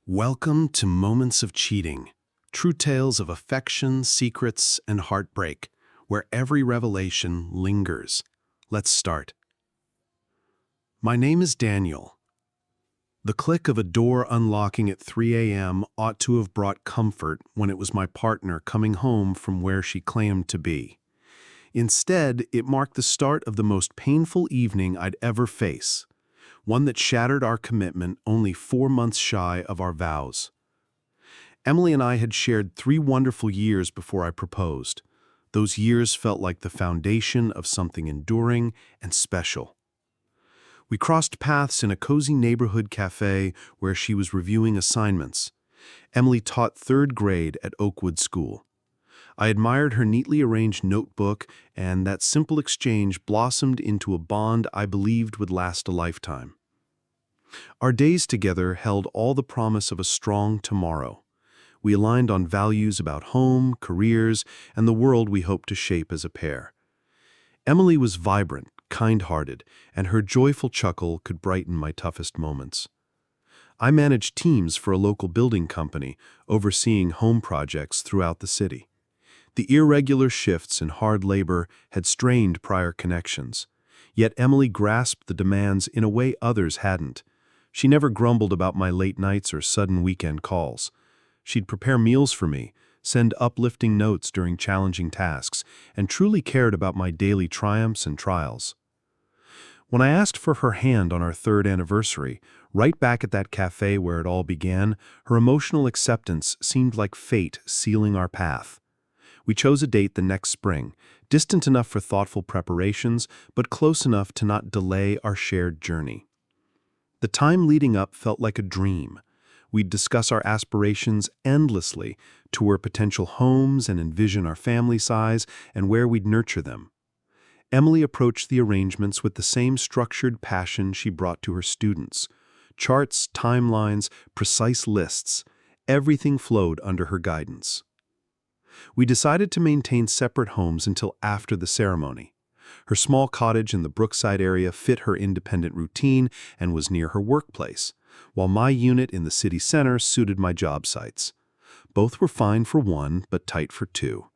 Welcome to Moments of Cheating, true tales of affection, secrets, and heartbreak, where every revelation lingers. Let's start. My name is Daniel. The click of a door unlocking at 3 a.m. ought to have brought comfort when it was my partner coming home from where she claimed to be. Instead, it marked the start of the most painful evening I'd ever face. One that shattered our commitment only 4 months shy of our vows. Emily and I had shared 3 wonderful years before I proposed. Those years felt like the foundation of something enduring and special. We crossed paths in a cozy neighborhood cafe where she was reviewing assignments. Emily taught 3rd grade at Oakwood School. I admired her neatly arranged notebook, and that simple exchange blossomed into a bond I believed would last a lifetime. Our days together held all the promise of a strong tomorrow. We aligned on values about home, careers, and the world we hoped to shape as a pair. Emily was vibrant, kind-hearted, and her joyful chuckle could brighten my toughest moments. I managed teams for a local building company, overseeing home projects throughout the city. The irregular shifts and hard labor had strained prior connections, yet Emily grasped the demands in a way others hadn't. She never grumbled about my late nights or sudden weekend calls. She'd prepare meals for me, send uplifting notes during challenging tasks, and truly cared about my daily triumphs and trials. When I asked for her hand on our 3rd anniversary, right back at that cafe where it all began, her emotional acceptance seemed like fate sealing our path. We chose a date the next spring, distant enough for thoughtful preparations, but close enough to not delay our shared journey. The time leading up felt like a dream. We'd discuss our aspirations endlessly, tour potential homes and envision our family size and where we'd nurture them. Emily approached the arrangements with the same structured passion she brought to her students. Charts, timelines, precise lists, everything flowed under her guidance. We decided to maintain separate homes until after the ceremony. Her small cottage in the Brookside area fit her independent routine and was near her workplace, while my unit in the city center suited my job sites. Both were fine for one, but tight for two.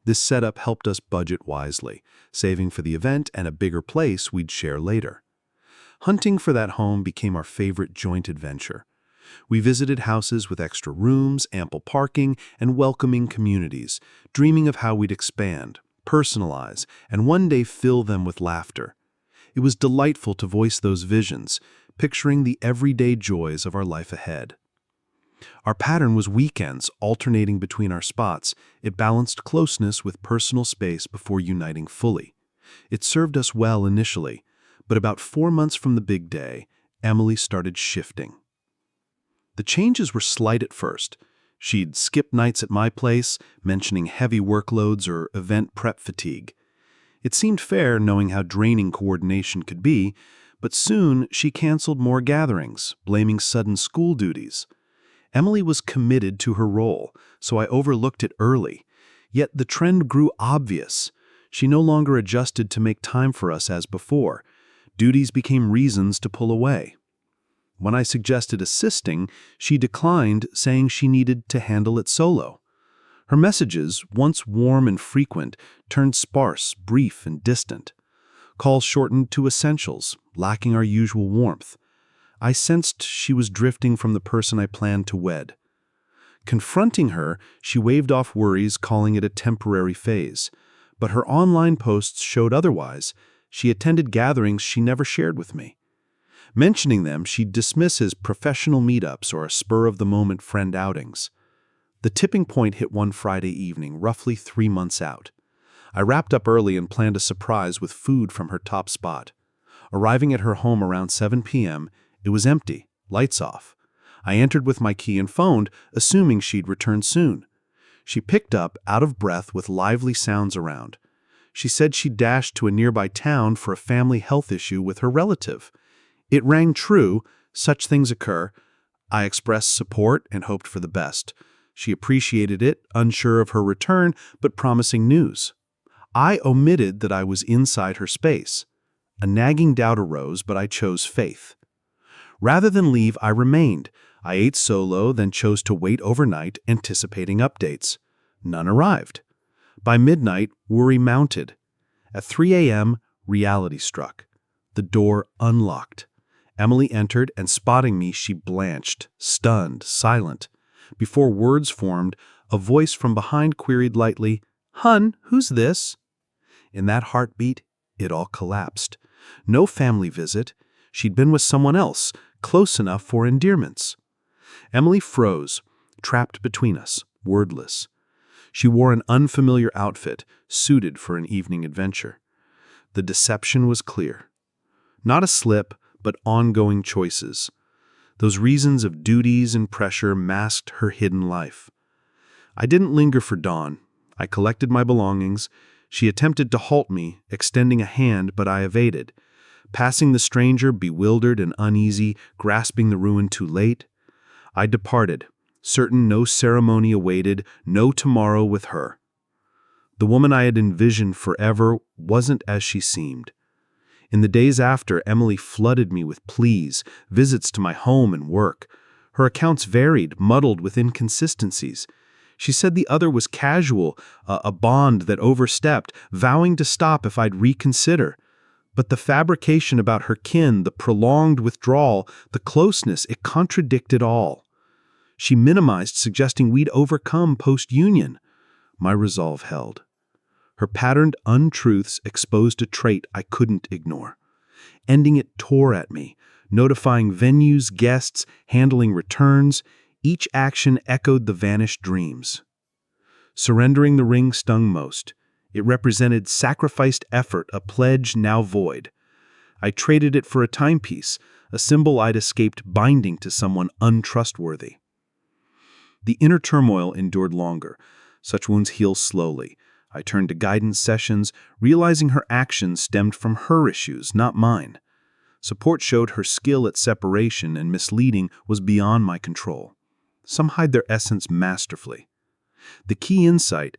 This setup helped us budget wisely, saving for the event and a bigger place we'd share later. Hunting for that home became our favorite joint adventure. We visited houses with extra rooms, ample parking, and welcoming communities, dreaming of how we'd expand, personalize, and one day fill them with laughter. It was delightful to voice those visions, picturing the everyday joys of our life ahead. Our pattern was weekends alternating between our spots. It balanced closeness with personal space before uniting fully. It served us well initially, but about 4 months from the big day, Emily started shifting. The changes were slight at first. She'd skip nights at my place, mentioning heavy workloads or event prep fatigue. It seemed fair knowing how draining coordination could be, but soon she canceled more gatherings, blaming sudden school duties. Emily was committed to her role, so I overlooked it early. Yet the trend grew obvious. She no longer adjusted to make time for us as before. Duties became reasons to pull away. When I suggested assisting, she declined, saying she needed to handle it solo. Her messages, once warm and frequent, turned sparse, brief, and distant. Calls shortened to essentials, lacking our usual warmth. I sensed she was drifting from the person I planned to wed. Confronting her, she waved off worries, calling it a temporary phase. But her online posts showed otherwise. She attended gatherings she never shared with me. Mentioning them, she'd dismiss as professional meetups or spur-of-the-moment friend outings. The tipping point hit one Friday evening, roughly 3 months out. I wrapped up early and planned a surprise with food from her top spot. Arriving at her home around 7 p.m., it was empty, lights off. I entered with my key and phoned, assuming she'd return soon. She picked up, out of breath with lively sounds around. She said she'd dashed to a nearby town for a family health issue with her relative. It rang true. Such things occur. I expressed support and hoped for the best. She appreciated it, unsure of her return, but promising news. I omitted that I was inside her space. A nagging doubt arose, but I chose faith. Rather than leave, I remained, I ate solo, then chose to wait overnight, anticipating updates. None arrived. By midnight, worry mounted. At 3 a.m., reality struck. The door unlocked. Emily entered, and spotting me, she blanched, stunned, silent. Before words formed, a voice from behind queried lightly, "Hun, who's this?" In that heartbeat, it all collapsed. No family visit. She'd been with someone else, close enough for endearments. Emily froze, trapped between us, wordless. She wore an unfamiliar outfit, suited for an evening adventure. The deception was clear. Not a slip, but ongoing choices. Those reasons of duties and pressure masked her hidden life. I didn't linger for dawn. I collected my belongings. She attempted to halt me, extending a hand, but I evaded. Passing the stranger, bewildered and uneasy, grasping the ruin too late, I departed, certain no ceremony awaited, no tomorrow with her. The woman I had envisioned forever wasn't as she seemed. In the days after, Emily flooded me with pleas, visits to my home and work. Her accounts varied, muddled with inconsistencies. She said the other was casual, a bond that overstepped, vowing to stop if I'd reconsider. But the fabrication about her kin, the prolonged withdrawal, the closeness, it contradicted all. She minimized, suggesting we'd overcome post-union. My resolve held. Her patterned untruths exposed a trait I couldn't ignore. Ending it tore at me, notifying venues, guests, handling returns. Each action echoed the vanished dreams. Surrendering the ring stung most. It represented sacrificed effort, a pledge now void. I traded it for a timepiece, a symbol I'd escaped binding to someone untrustworthy. The inner turmoil endured longer. Such wounds heal slowly. I turned to guidance sessions, realizing her actions stemmed from her issues, not mine. Support showed her skill at separation and misleading was beyond my control. Some hide their essence masterfully. The key insight: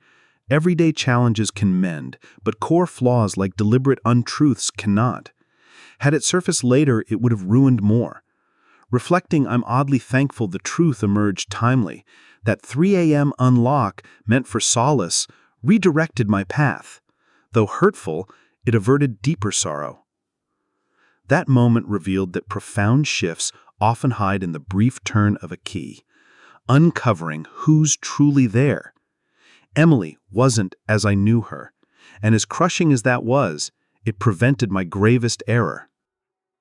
everyday challenges can mend, but core flaws like deliberate untruths cannot. Had it surfaced later, it would have ruined more. Reflecting, I'm oddly thankful the truth emerged timely. That 3 a.m. unlock, meant for solace, redirected my path. Though hurtful, it averted deeper sorrow. That moment revealed that profound shifts often hide in the brief turn of a key, uncovering who's truly there. Emily wasn't as I knew her, and as crushing as that was, it prevented my gravest error.